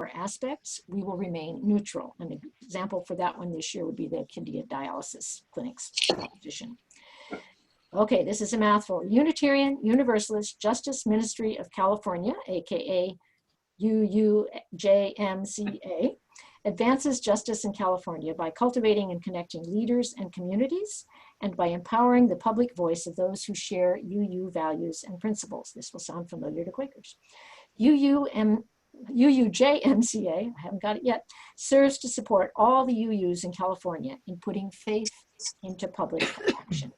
aspects, we will remain neutral. An example for that one this year would be the kidney dialysis clinics proposition. Okay, this is a mouthful. Unitarian Universalist Justice Ministry of California, aka UUJM advances justice in California by cultivating and connecting leaders and communities, and by empowering the public voice of those who share UU values and principles. This will sound familiar to Quakers. UUJMCA, I haven't got it yet, serves to support all the UUs in California in putting faith into public action.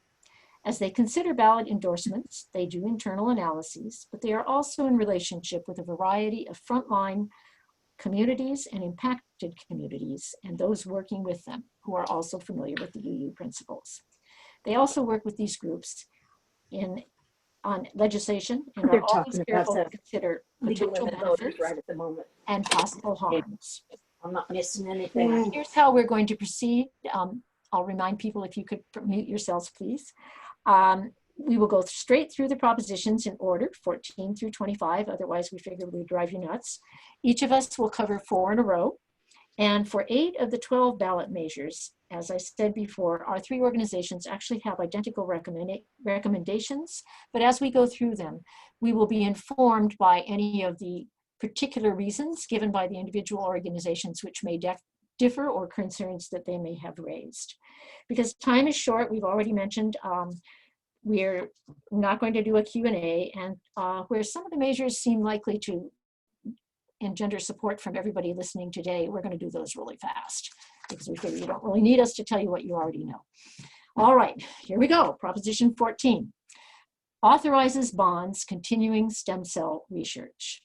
As they consider ballot endorsements, they do internal analyses, but they are also in relationship with a variety of frontline communities and impacted communities and those working with them who are also familiar with the UU principles. They also work with these groups on legislation and are always careful to consider potential benefits right at the moment and possible harms. I'm not missing anything. Here's how we're going to proceed. I'll remind people, if you could mute yourselves, please. We will go straight through the propositions in order, 14 through 25. Otherwise, we figured we'd drive you nuts. Each of us will cover 4 in a row. And for 8 of the 12 ballot measures, as I said before, our 3 organizations actually have identical recommendations. But as we go through them, we will be informed by any of the particular reasons given by the individual organizations which may differ or concerns that they may have raised. Because time is short, we've already mentioned, we're not going to do a Q&A, and where some of the measures seem likely to engender support from everybody listening today, we're going to do those really fast because we figure you don't really need us to tell you what you already know. All right, here we go. Proposition 14 authorizes bonds continuing stem cell research.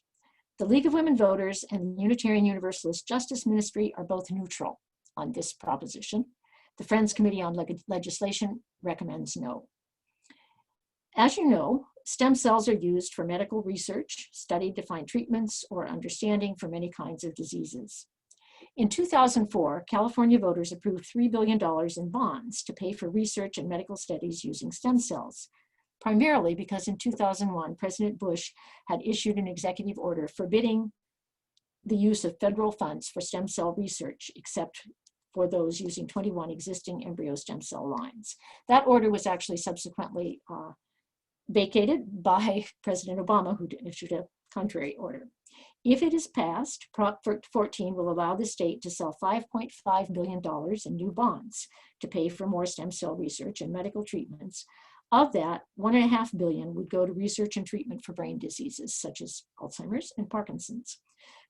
The League of Women Voters and the Unitarian Universalist Justice Ministry are both neutral on this proposition. The Friends Committee on Legislation recommends no. As you know, stem cells are used for medical research, studied to find treatments, or understanding for many kinds of diseases. In 2004, California voters approved $3 billion in bonds to pay for research and medical studies using stem cells, primarily because in 2001, President Bush had issued an executive order forbidding the use of federal funds for stem cell research, except for those using 21 existing embryo stem cell lines. That order was actually subsequently vacated by President Obama, who issued a contrary order. If it is passed, Prop 14 will allow the state to sell $5.5 billion in new bonds to pay for more stem cell research and medical treatments. Of that, $1.5 billion would go to research and treatment for brain diseases such as Alzheimer's and Parkinson's.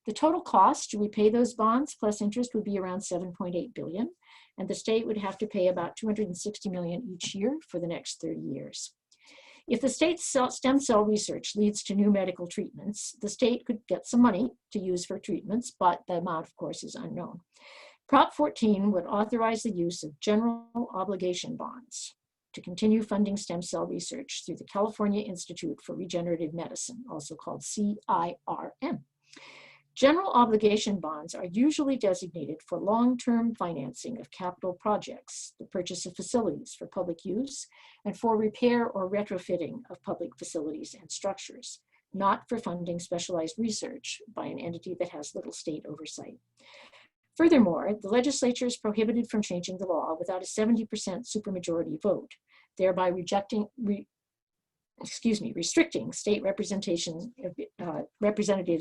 The total cost to repay those bonds plus interest would be around $7.8 billion, and the state would have to pay about $260 million each year for the next 30 years. If the state's stem cell research leads to new medical treatments, the state could get some money to use for treatments, but the amount, of course, is unknown. Prop 14 would authorize the use of general obligation bonds to continue funding stem cell research through the California Institute for Regenerative Medicine, also called CIRM. General obligation bonds are usually designated for long-term financing of capital projects, the purchase of facilities for public use, and for repair or retrofitting of public facilities and structures, not for funding specialized research by an entity that has little state oversight. Furthermore, the legislature is prohibited from changing the law without a 70% supermajority vote, thereby restricting state representatives'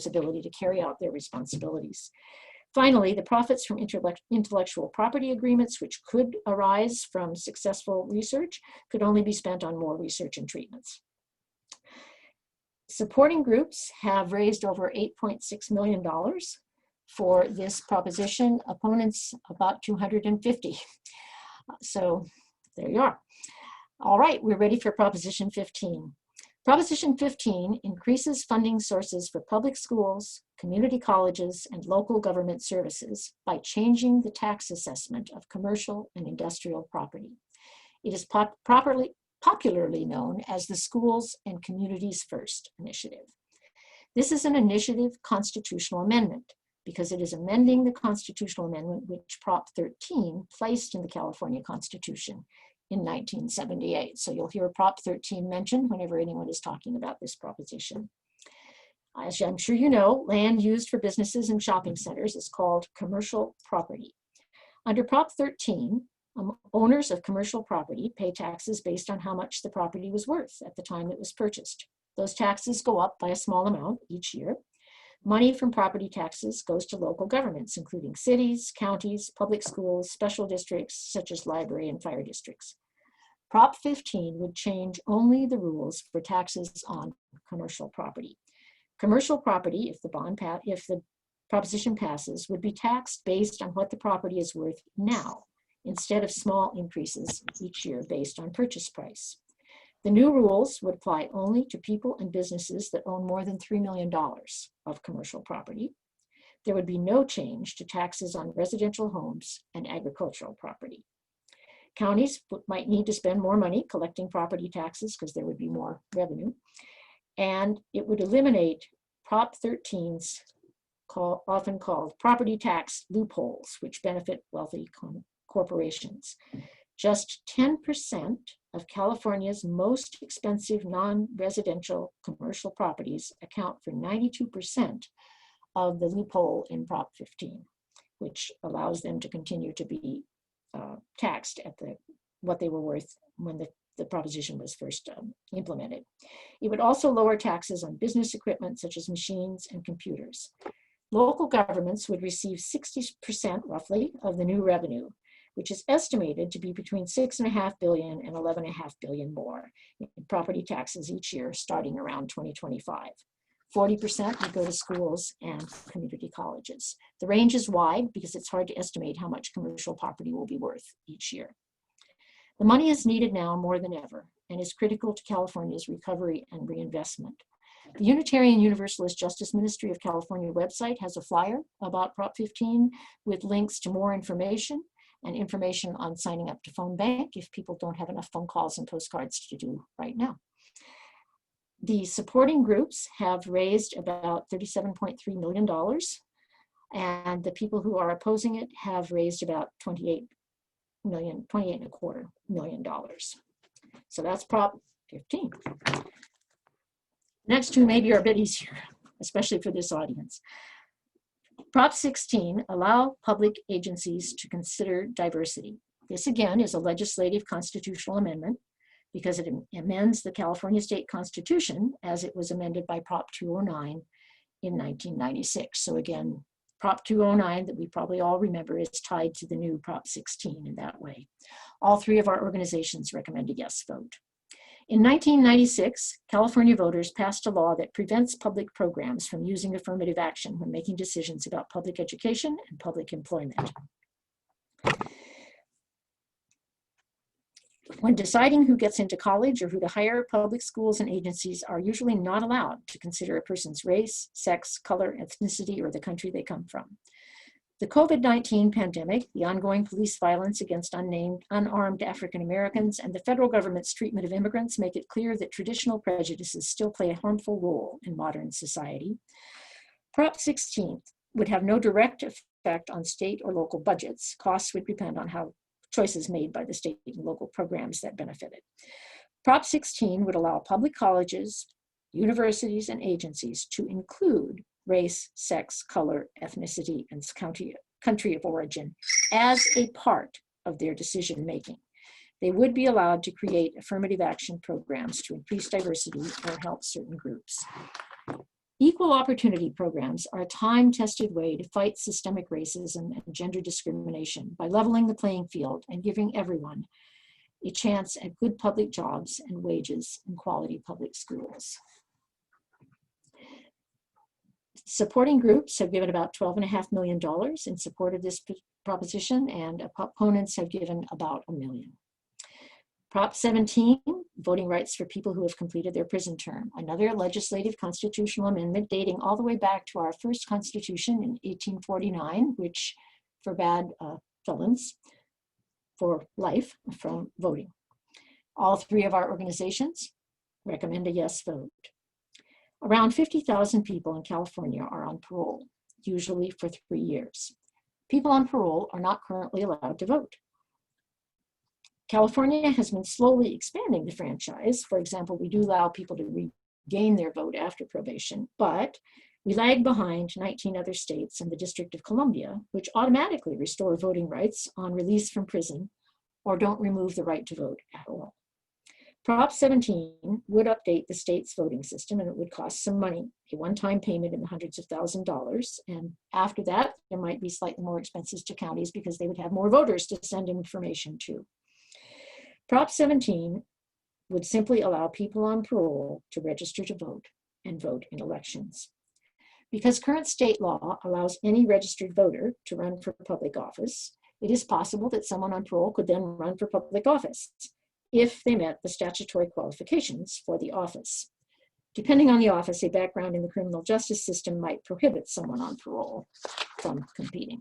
ability to carry out their responsibilities. Finally, the profits from intellectual property agreements, which could arise from successful research, could only be spent on more research and treatments. Supporting groups have raised over $8.6 million for this proposition. Opponents about 250. So there you are. All right, we're ready for Proposition 15. Proposition 15 increases funding sources for public schools, community colleges, and local government services by changing the tax assessment of commercial and industrial property. It is popularly known as the Schools and Communities First initiative. This is an initiative constitutional amendment because it is amending the constitutional amendment which Prop 13 placed in the California Constitution in 1978. So you'll hear Prop 13 mentioned whenever anyone is talking about this proposition. As I'm sure you know, land used for businesses and shopping centers is called commercial property. Under Prop 13, owners of commercial property pay taxes based on how much the property was worth at the time it was purchased. Those taxes go up by a small amount each year. Money from property taxes goes to local governments, including cities, counties, public schools, special districts, such as library and fire districts. Prop 15 would change only the rules for taxes on commercial property. Commercial property, if the proposition passes, would be taxed based on what the property is worth now, instead of small increases each year based on purchase price. The new rules would apply only to people and businesses that own more than $3 million of commercial property. There would be no change to taxes on residential homes and agricultural property. Counties might need to spend more money collecting property taxes because there would be more revenue. And it would eliminate Prop 13's often called property tax loopholes, which benefit wealthy corporations. Just 10% of California's most expensive non-residential commercial properties account for 92% of the loophole in Prop 15, which allows them to continue to be taxed at what they were worth when the proposition was first implemented. It would also lower taxes on business equipment such as machines and computers. Local governments would receive 60% roughly of the new revenue, which is estimated to be between $6.5 billion and $11.5 billion more in property taxes each year starting around 2025. 40% would go to schools and community colleges. The range is wide because it's hard to estimate how much commercial property will be worth each year. The money is needed now more than ever and is critical to California's recovery and reinvestment. The Unitarian Universalist Justice Ministry of California website has a flyer about Prop 15 with links to more information and information on signing up to phone bank if people don't have enough phone calls and postcards to do right now. The supporting groups have raised about $37.3 million, and the people who are opposing it have raised about $28.25 million. So that's Prop 15. Next two maybe are a bit easier, especially for this audience. Prop 16 allow public agencies to consider diversity. This again is a legislative constitutional amendment because it amends the California State Constitution as it was amended by Prop 209 in 1996. So again, Prop 209 that we probably all remember is tied to the new Prop 16 in that way. All three of our organizations recommend a yes vote. In 1996, California voters passed a law that prevents public programs from using affirmative action when making decisions about public education and public employment. When deciding who gets into college or who to hire, public schools and agencies are usually not allowed to consider a person's race, sex, color, ethnicity, or the country they come from. The COVID-19 pandemic, the ongoing police violence against unarmed African Americans, and the federal government's treatment of immigrants make it clear that traditional prejudices still play a harmful role in modern society. Prop 16 would have no direct effect on state or local budgets. Costs would depend on how choices made by the state and local programs that benefited. Prop 16 would allow public colleges, universities, and agencies to include race, sex, color, ethnicity, and country of origin as a part of their decision making. They would be allowed to create affirmative action programs to increase diversity or help certain groups. Equal opportunity programs are a time-tested way to fight systemic racism and gender discrimination by leveling the playing field and giving everyone a chance at good public jobs and wages in quality public schools. Supporting groups have given about $12.5 million in support of this proposition, and opponents have given about $1 million. Prop 17, voting rights for people who have completed their prison term, another legislative constitutional amendment dating all the way back to our first constitution in 1849, which forbade felons for life from voting. All three of our organizations recommend a yes vote. Around 50,000 people in California are on parole, usually for 3 years. People on parole are not currently allowed to vote. California has been slowly expanding the franchise. For example, we do allow people to read gain their vote after probation, but we lag behind 19 other states and the District of Columbia, which automatically restore voting rights on release from prison or don't remove the right to vote at all. Prop 17 would update the state's voting system, and it would cost some money, a one-time payment in the hundreds of thousands of dollars. And after that, there might be slightly more expenses to counties because they would have more voters to send information to. Prop 17 would simply allow people on parole to register to vote and vote in elections. Because current state law allows any registered voter to run for public office, it is possible that someone on parole could then run for public office if they met the statutory qualifications for the office. Depending on the office, a background in the criminal justice system might prohibit someone on parole from competing.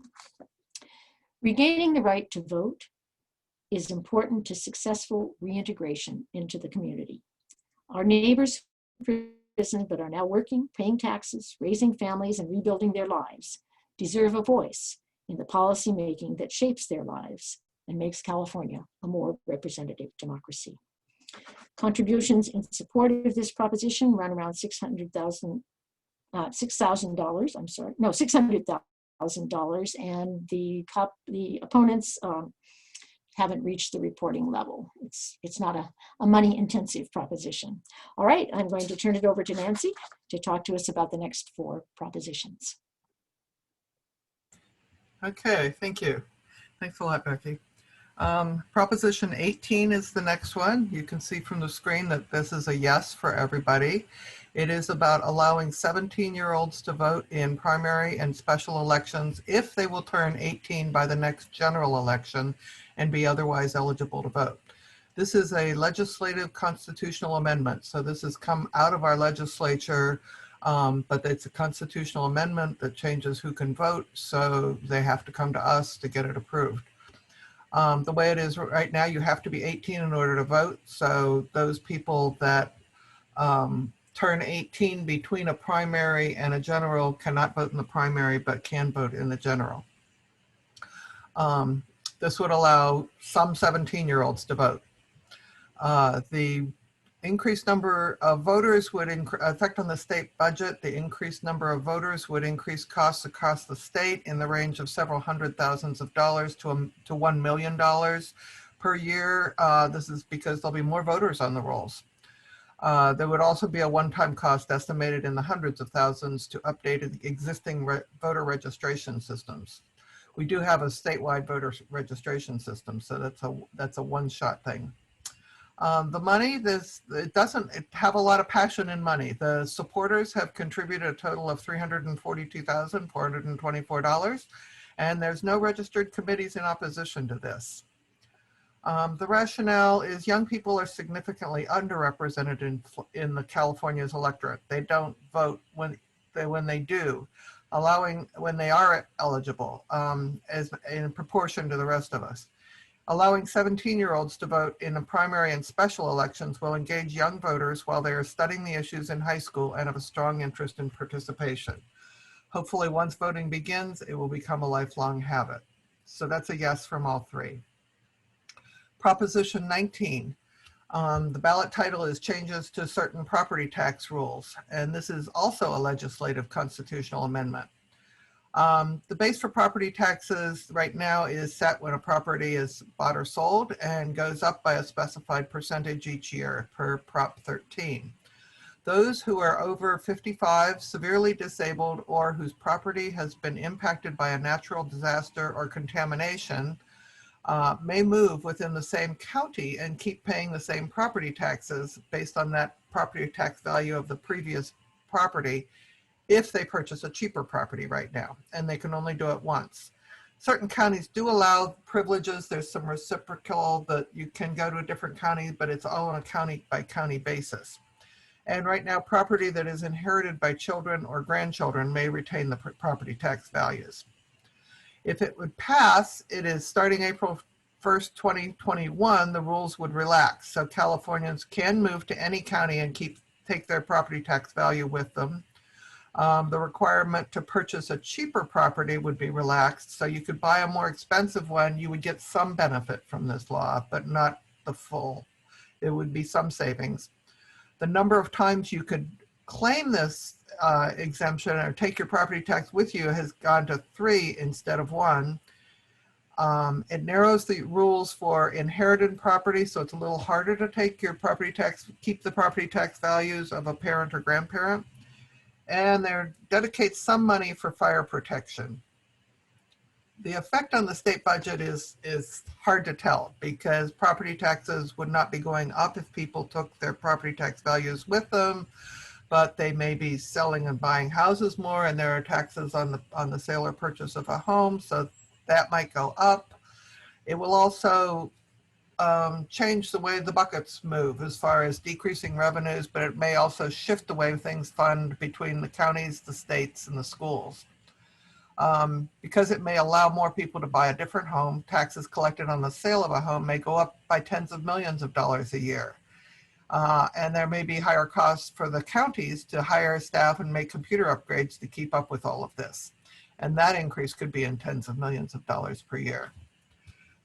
Regaining the right to vote is important to successful reintegration into the community. Our neighbors in prison but are now working, paying taxes, raising families, and rebuilding their lives deserve a voice in the policy making that shapes their lives and makes California a more representative democracy. Contributions in support of this proposition run around $600,000, and the opponents haven't reached the reporting level. It's not a money-intensive proposition. All right, I'm going to turn it over to Nancy to talk to us about the next 4 propositions. Okay, thank you. Thanks a lot, Becky. Proposition 18 is the next one. You can see from the screen that this is a yes for everybody. It is about allowing 17-year-olds to vote in primary and special elections if they will turn 18 by the next general election and be otherwise eligible to vote. This is a legislative constitutional amendment. So this has come out of our legislature, but it's a constitutional amendment that changes who can vote. So they have to come to us to get it approved. The way it is right now, you have to be 18 in order to vote. So those people that turn 18 between a primary and a general cannot vote in the primary, but can vote in the general. This would allow some 17-year-olds to vote. The increased number of voters would affect on the state budget. The increased number of voters would increase costs across the state in the range of several hundred thousands of dollars to $1 million per year. This is because there'll be more voters on the rolls. There would also be a one-time cost estimated in the hundreds of thousands to update existing voter registration systems. We do have a statewide voter registration system, so that's a one-shot thing. The money, it doesn't have a lot of passion in money. The supporters have contributed a total of $342,424, and there's no registered committees in opposition to this. The rationale is young people are significantly underrepresented in the California's electorate. They don't vote when they do, when they are eligible, as in proportion to the rest of us. Allowing 17-year-olds to vote in the primary and special elections will engage young voters while they are studying the issues in high school and have a strong interest in participation. Hopefully, once voting begins, it will become a lifelong habit. So that's a yes from all 3. Proposition 19. The ballot title is Changes to Certain Property Tax Rules, and this is also a legislative constitutional amendment. The base for property taxes right now is set when a property is bought or sold and goes up by a specified percentage each year per Prop 13. Those who are over 55, severely disabled, or whose property has been impacted by a natural disaster or contamination may move within the same county and keep paying the same property taxes based on that property tax value of the previous property if they purchase a cheaper property right now, and they can only do it once. Certain counties do allow privileges. There's some reciprocal that you can go to a different county, but it's all on a county by county basis. And right now, property that is inherited by children or grandchildren may retain the property tax values. If it would pass, it is starting April 1st, 2021, the rules would relax. So Californians can move to any county and take their property tax value with them. The requirement to purchase a cheaper property would be relaxed. So you could buy a more expensive one. You would get some benefit from this law, but not the full. It would be some savings. The number of times you could claim this exemption or take your property tax with you has gone to 3 instead of 1. It narrows the rules for inherited property, so it's a little harder to take your property tax, keep the property tax values of a parent or grandparent. And there dedicates some money for fire protection. The effect on the state budget is hard to tell because property taxes would not be going up if people took their property tax values with them, but they may be selling and buying houses more, and there are taxes on the sale or purchase of a home, so that might go up. It will also change the way the buckets move as far as decreasing revenues, but it may also shift the way things fund between the counties, the states, and the schools. Because it may allow more people to buy a different home, taxes collected on the sale of a home may go up by tens of millions of dollars a year. And there may be higher costs for the counties to hire staff and make computer upgrades to keep up with all of this. And that increase could be in tens of millions of dollars per year.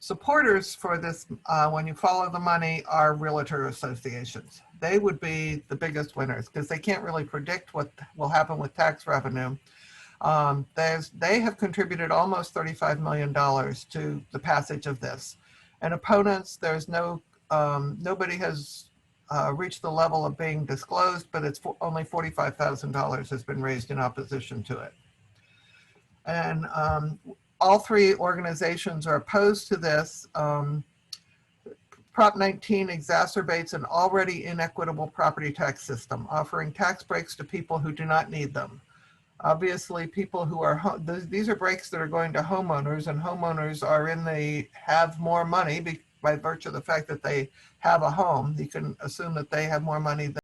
Supporters for this, when you follow the money, are realtor associations. They would be the biggest winners because they can't really predict what will happen with tax revenue. They have contributed almost $35 million to the passage of this. And opponents, there's nobody has reached the level of being disclosed, but it's only $45,000 has been raised in opposition to it. And all 3 organizations are opposed to this. Prop 19 exacerbates an already inequitable property tax system, offering tax breaks to people who do not need them. Obviously, people who are, these are breaks that are going to homeowners, and homeowners are have more money by virtue of the fact that they have a home. You can assume that they have more money than